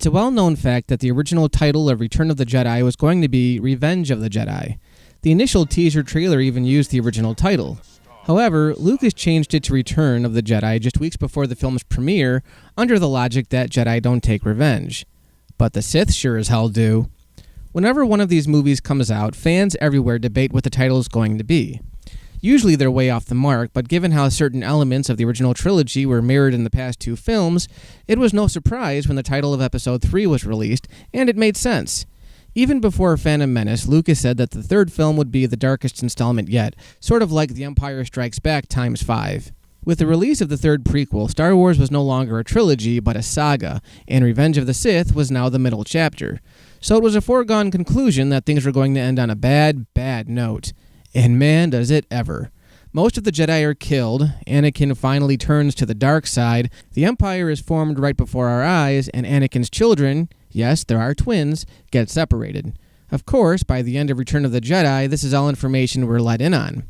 It's a well-known fact that the original title of Return of the Jedi was going to be Revenge of the Jedi. The initial teaser trailer even used the original title. However, Lucas changed it to Return of the Jedi just weeks before the film's premiere under the logic that Jedi don't take revenge. But the Sith sure as hell do. Whenever one of these movies comes out, fans everywhere debate what the title is going to be. Usually they're way off the mark, but given how certain elements of the original trilogy were mirrored in the past two films, it was no surprise when the title of Episode 3 was released, and it made sense. Even before Phantom Menace, Lucas said that the third film would be the darkest installment yet, sort of like The Empire Strikes Back times 5. With the release of the third prequel, Star Wars was no longer a trilogy, but a saga, and Revenge of the Sith was now the middle chapter. So it was a foregone conclusion that things were going to end on a bad, bad note. And man, does it ever. Most of the Jedi are killed, Anakin finally turns to the dark side, the Empire is formed right before our eyes, and Anakin's children, yes, there are twins, get separated. Of course, by the end of Return of the Jedi, this is all information we're let in on.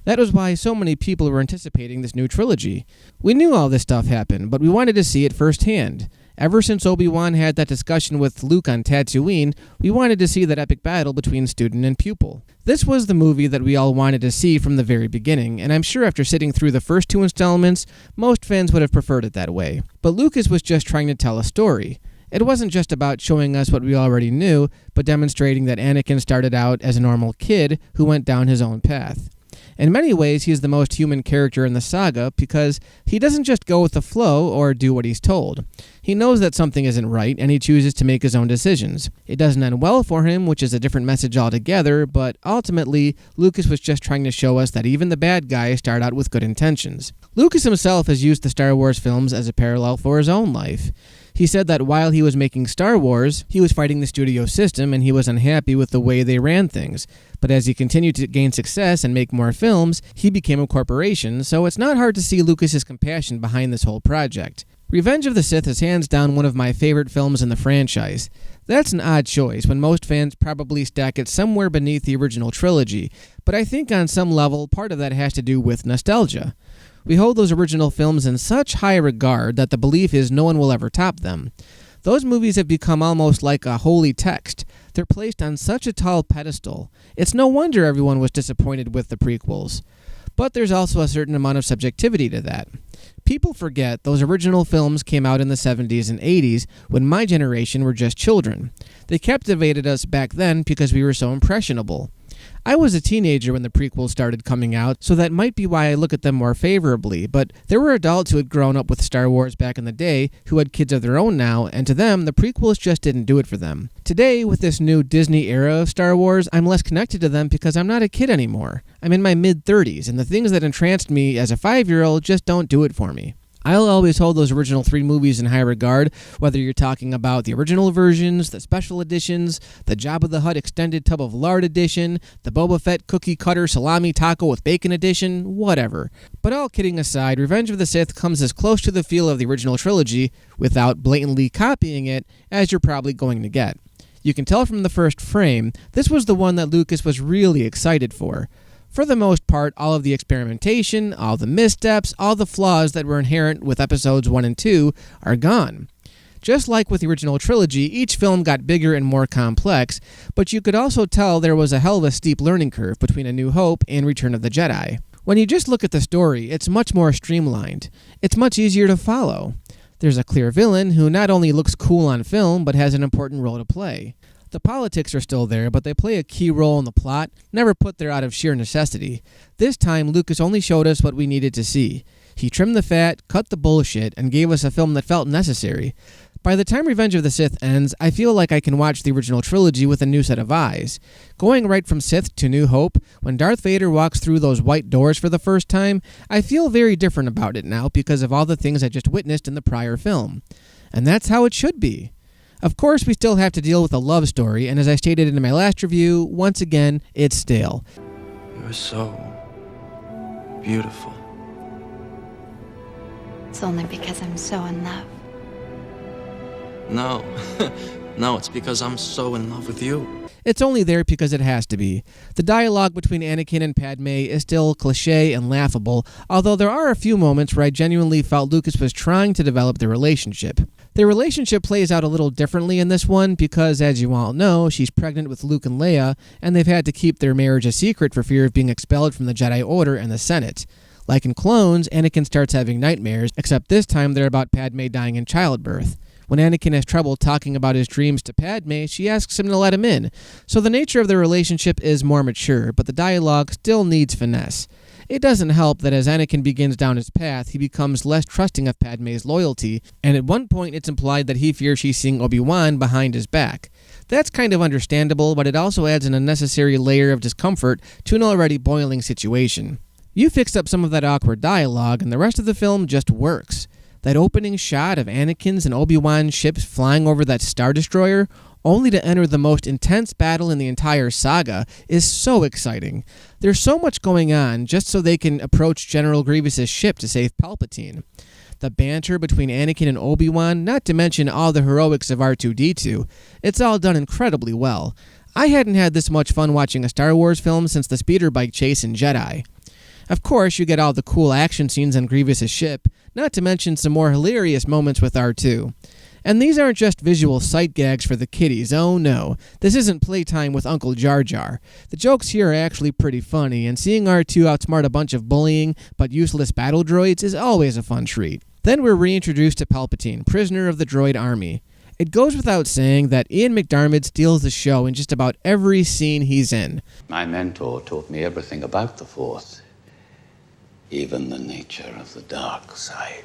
That was why so many people were anticipating this new trilogy. We knew all this stuff happened, but we wanted to see it firsthand. Ever since Obi-Wan had that discussion with Luke on Tatooine, we wanted to see that epic battle between student and pupil. This was the movie that we all wanted to see from the very beginning, and I'm sure after sitting through the first two installments, most fans would have preferred it that way. But Lucas was just trying to tell a story. It wasn't just about showing us what we already knew, but demonstrating that Anakin started out as a normal kid who went down his own path. In many ways, he is the most human character in the saga because he doesn't just go with the flow or do what he's told. He knows that something isn't right, and he chooses to make his own decisions. It doesn't end well for him, which is a different message altogether, but ultimately, Lucas was just trying to show us that even the bad guys start out with good intentions. Lucas himself has used the Star Wars films as a parallel for his own life. He said that while he was making Star Wars, he was fighting the studio system and he was unhappy with the way they ran things. But as he continued to gain success and make more films, he became a corporation, so it's not hard to see Lucas's compassion behind this whole project. Revenge of the Sith is hands down one of my favorite films in the franchise. That's an odd choice when most fans probably stack it somewhere beneath the original trilogy, but I think on some level part of that has to do with nostalgia. We hold those original films in such high regard that the belief is no one will ever top them. Those movies have become almost like a holy text. They're placed on such a tall pedestal. It's no wonder everyone was disappointed with the prequels. But there's also a certain amount of subjectivity to that. People forget those original films came out in the 70s and 80s when my generation were just children. They captivated us back then because we were so impressionable. I was a teenager when the prequels started coming out, so that might be why I look at them more favorably, but there were adults who had grown up with Star Wars back in the day who had kids of their own now, and to them, the prequels just didn't do it for them. Today, with this new Disney era of Star Wars, I'm less connected to them because I'm not a kid anymore. I'm in my mid-30s, and the things that entranced me as a 5-year-old just don't do it for me. I'll always hold those original 3 movies in high regard, whether you're talking about the original versions, the special editions, the Jabba the Hutt extended tub of lard edition, the Boba Fett cookie cutter salami taco with bacon edition, whatever. But all kidding aside, Revenge of the Sith comes as close to the feel of the original trilogy, without blatantly copying it, as you're probably going to get. You can tell from the first frame, this was the one that Lucas was really excited for. For the most part, all of the experimentation, all the missteps, all the flaws that were inherent with episodes 1 and 2 are gone. Just like with the original trilogy, each film got bigger and more complex, but you could also tell there was a hell of a steep learning curve between A New Hope and Return of the Jedi. When you just look at the story, it's much more streamlined. It's much easier to follow. There's a clear villain who not only looks cool on film, but has an important role to play. The politics are still there, but they play a key role in the plot, never put there out of sheer necessity. This time, Lucas only showed us what we needed to see. He trimmed the fat, cut the bullshit, and gave us a film that felt necessary. By the time Revenge of the Sith ends, I feel like I can watch the original trilogy with a new set of eyes. Going right from Sith to New Hope, when Darth Vader walks through those white doors for the first time, I feel very different about it now because of all the things I just witnessed in the prior film. And that's how it should be. Of course, we still have to deal with a love story, and as I stated in my last review, once again, it's stale. You're so beautiful. It's only because I'm so in love. No. No, it's because I'm so in love with you. It's only there because it has to be. The dialogue between Anakin and Padme is still cliché and laughable, although there are a few moments where I genuinely felt Lucas was trying to develop their relationship. Their relationship plays out a little differently in this one because, as you all know, she's pregnant with Luke and Leia, and they've had to keep their marriage a secret for fear of being expelled from the Jedi Order and the Senate. Like in Clones, Anakin starts having nightmares, except this time they're about Padme dying in childbirth. When Anakin has trouble talking about his dreams to Padme, she asks him to let him in. So the nature of their relationship is more mature, but the dialogue still needs finesse. It doesn't help that as Anakin begins down his path, he becomes less trusting of Padme's loyalty, and at one point it's implied that he fears she's seeing Obi-Wan behind his back. That's kind of understandable, but it also adds an unnecessary layer of discomfort to an already boiling situation. You fix up some of that awkward dialogue, and the rest of the film just works. That opening shot of Anakin's and Obi-Wan's ships flying over that Star Destroyer, only to enter the most intense battle in the entire saga, is so exciting. There's so much going on just so they can approach General Grievous's ship to save Palpatine. The banter between Anakin and Obi-Wan, not to mention all the heroics of R2-D2, it's all done incredibly well. I hadn't had this much fun watching a Star Wars film since the speeder bike chase in Jedi. Of course, you get all the cool action scenes on Grievous's ship, not to mention some more hilarious moments with R2. And these aren't just visual sight gags for the kiddies, oh no. This isn't playtime with Uncle Jar Jar. The jokes here are actually pretty funny, and seeing R2 outsmart a bunch of bullying but useless battle droids is always a fun treat. Then we're reintroduced to Palpatine, prisoner of the droid army. It goes without saying that Ian McDiarmid steals the show in just about every scene he's in. My mentor taught me everything about the Force. Even the nature of the dark side.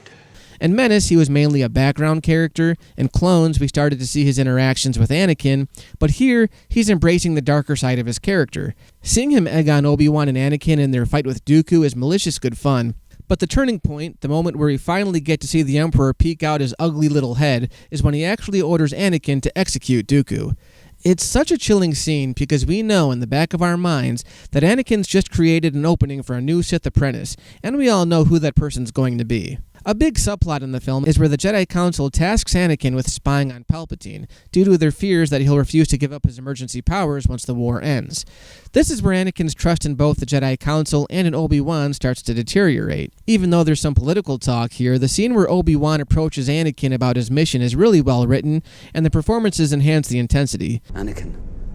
In Menace, he was mainly a background character. In Clones, we started to see his interactions with Anakin, but here, he's embracing the darker side of his character. Seeing him egg on Obi-Wan and Anakin in their fight with Dooku is malicious good fun. But the turning point, the moment where we finally get to see the Emperor peek out his ugly little head, is when he actually orders Anakin to execute Dooku. It's such a chilling scene because we know in the back of our minds that Anakin's just created an opening for a new Sith apprentice, and we all know who that person's going to be. A big subplot in the film is where the Jedi Council tasks Anakin with spying on Palpatine, due to their fears that he'll refuse to give up his emergency powers once the war ends. This is where Anakin's trust in both the Jedi Council and in Obi-Wan starts to deteriorate. Even though there's some political talk here, the scene where Obi-Wan approaches Anakin about his mission is really well written, and the performances enhance the intensity. Anakin,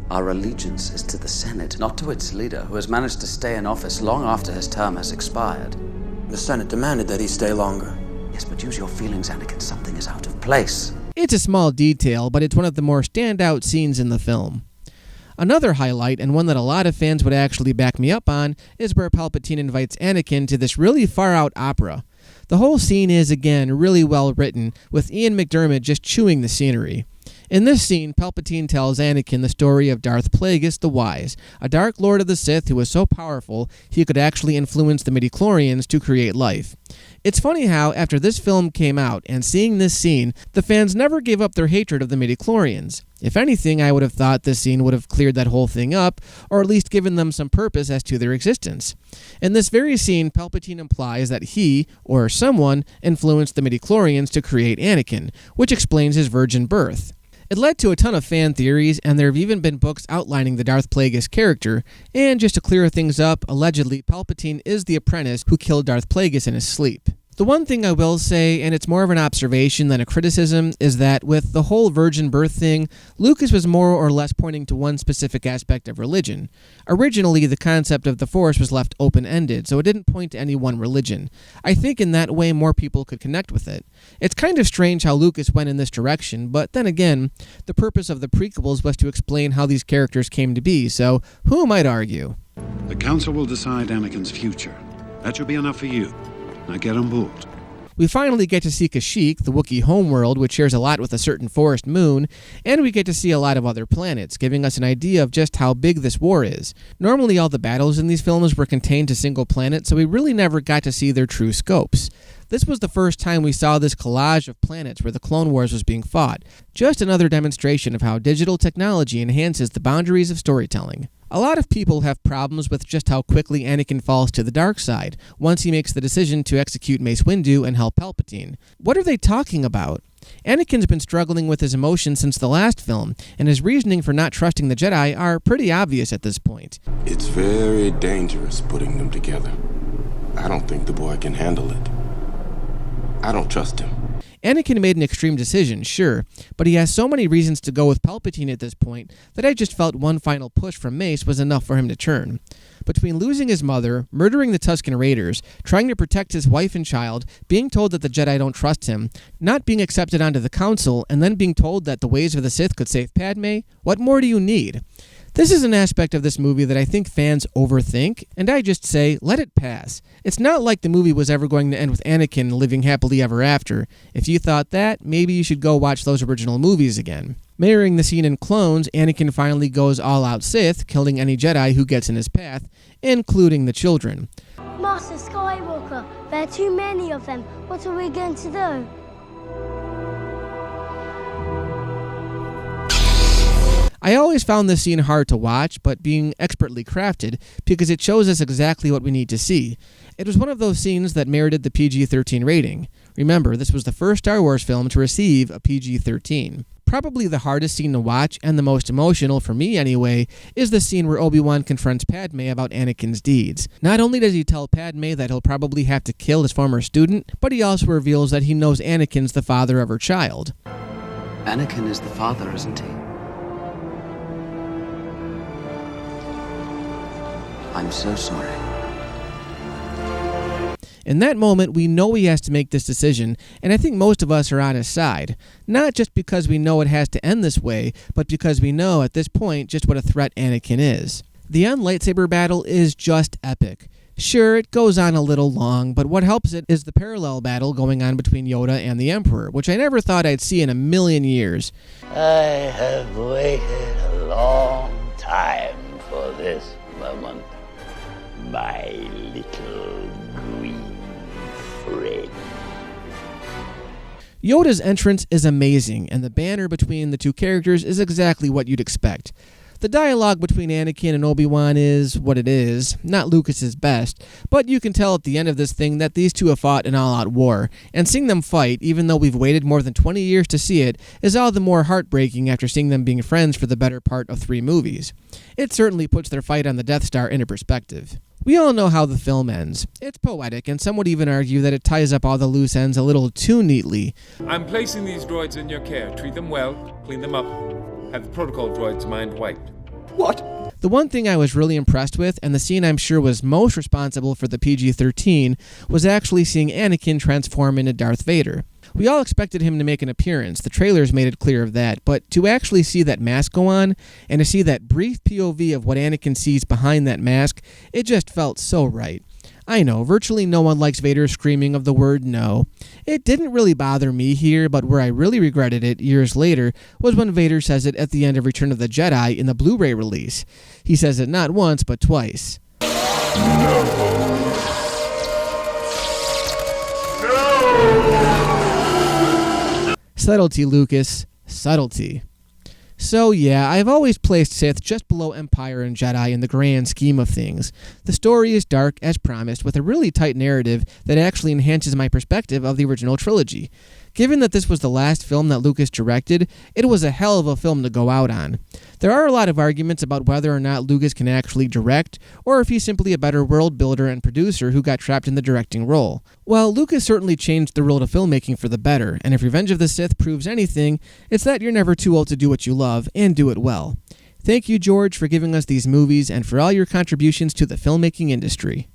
our allegiance is to the Senate, not to its leader, who has managed to stay in office long after his term has expired. The Senate demanded that he stay longer. Yes, but use your feelings, Anakin. Something is out of place. It's a small detail, but it's one of the more standout scenes in the film. Another highlight, and one that a lot of fans would actually back me up on, is where Palpatine invites Anakin to this really far-out opera. The whole scene is, again, really well written, with Ian McDiarmid just chewing the scenery. In this scene, Palpatine tells Anakin the story of Darth Plagueis the Wise, a Dark Lord of the Sith who was so powerful he could actually influence the midichlorians to create life. It's funny how, after this film came out and seeing this scene, the fans never gave up their hatred of the midichlorians. If anything, I would have thought this scene would have cleared that whole thing up, or at least given them some purpose as to their existence. In this very scene, Palpatine implies that he, or someone, influenced the midichlorians to create Anakin, which explains his virgin birth. It led to a ton of fan theories, and there have even been books outlining the Darth Plagueis character, and just to clear things up, allegedly, Palpatine is the apprentice who killed Darth Plagueis in his sleep. The one thing I will say, and it's more of an observation than a criticism, is that with the whole virgin birth thing, Lucas was more or less pointing to one specific aspect of religion. Originally, the concept of the Force was left open-ended, so it didn't point to any one religion. I think in that way more people could connect with it. It's kind of strange how Lucas went in this direction, but then again, the purpose of the prequels was to explain how these characters came to be, so who might argue? The Council will decide Anakin's future. That should be enough for you. Now get on board. We finally get to see Kashyyyk, the Wookiee homeworld, which shares a lot with a certain forest moon, and we get to see a lot of other planets, giving us an idea of just how big this war is. Normally all the battles in these films were contained to single planets, so we really never got to see their true scopes. This was the first time we saw this collage of planets where the Clone Wars was being fought. Just another demonstration of how digital technology enhances the boundaries of storytelling. A lot of people have problems with just how quickly Anakin falls to the dark side once he makes the decision to execute Mace Windu and help Palpatine. What are they talking about? Anakin's been struggling with his emotions since the last film, and his reasoning for not trusting the Jedi are pretty obvious at this point. It's very dangerous putting them together. I don't think the boy can handle it. I don't trust him. Anakin made an extreme decision, sure, but he has so many reasons to go with Palpatine at this point that I just felt one final push from Mace was enough for him to turn. Between losing his mother, murdering the Tusken Raiders, trying to protect his wife and child, being told that the Jedi don't trust him, not being accepted onto the Council, and then being told that the ways of the Sith could save Padme, what more do you need? This is an aspect of this movie that I think fans overthink, and I just say, let it pass. It's not like the movie was ever going to end with Anakin living happily ever after. If you thought that, maybe you should go watch those original movies again. Mirroring the scene in Clones, Anakin finally goes all-out Sith, killing any Jedi who gets in his path, including the children. Master Skywalker, there are too many of them. What are we going to do? I always found this scene hard to watch, but being expertly crafted, because it shows us exactly what we need to see. It was one of those scenes that merited the PG-13 rating. Remember, this was the first Star Wars film to receive a PG-13. Probably the hardest scene to watch, and the most emotional, for me anyway, is the scene where Obi-Wan confronts Padme about Anakin's deeds. Not only does he tell Padme that he'll probably have to kill his former student, but he also reveals that he knows Anakin's the father of her child. Anakin is the father, isn't he? I'm so sorry. In that moment, we know he has to make this decision, and I think most of us are on his side. Not just because we know it has to end this way, but because we know at this point just what a threat Anakin is. The lightsaber battle is just epic. Sure, it goes on a little long, but what helps it is the parallel battle going on between Yoda and the Emperor, which I never thought I'd see in a million years. I have waited a long time for this moment, my little green friend. Yoda's entrance is amazing, and the banter between the two characters is exactly what you'd expect. The dialogue between Anakin and Obi-Wan is what it is, not Lucas's best, but you can tell at the end of this thing that these two have fought an all-out war, and seeing them fight, even though we've waited more than 20 years to see it, is all the more heartbreaking after seeing them being friends for the better part of 3 movies. It certainly puts their fight on the Death Star into perspective. We all know how the film ends. It's poetic, and some would even argue that it ties up all the loose ends a little too neatly. I'm placing these droids in your care. Treat them well, clean them up. Have the protocol droids mind wiped. What? The one thing I was really impressed with, and the scene I'm sure was most responsible for the PG-13, was actually seeing Anakin transform into Darth Vader. We all expected him to make an appearance, the trailers made it clear of that, but to actually see that mask go on, and to see that brief POV of what Anakin sees behind that mask, it just felt so right. I know, virtually no one likes Vader screaming of the word no. It didn't really bother me here, but where I really regretted it years later was when Vader says it at the end of Return of the Jedi in the Blu-ray release. He says it not once, but twice. Subtlety, Lucas. Subtlety. So yeah, I've always placed Sith just below Empire and Jedi in the grand scheme of things. The story is dark, as promised, with a really tight narrative that actually enhances my perspective of the original trilogy. Given that this was the last film that Lucas directed, it was a hell of a film to go out on. There are a lot of arguments about whether or not Lucas can actually direct, or if he's simply a better world builder and producer who got trapped in the directing role. Well, Lucas certainly changed the world of filmmaking for the better, and if Revenge of the Sith proves anything, it's that you're never too old to do what you love, and do it well. Thank you, George, for giving us these movies and for all your contributions to the filmmaking industry.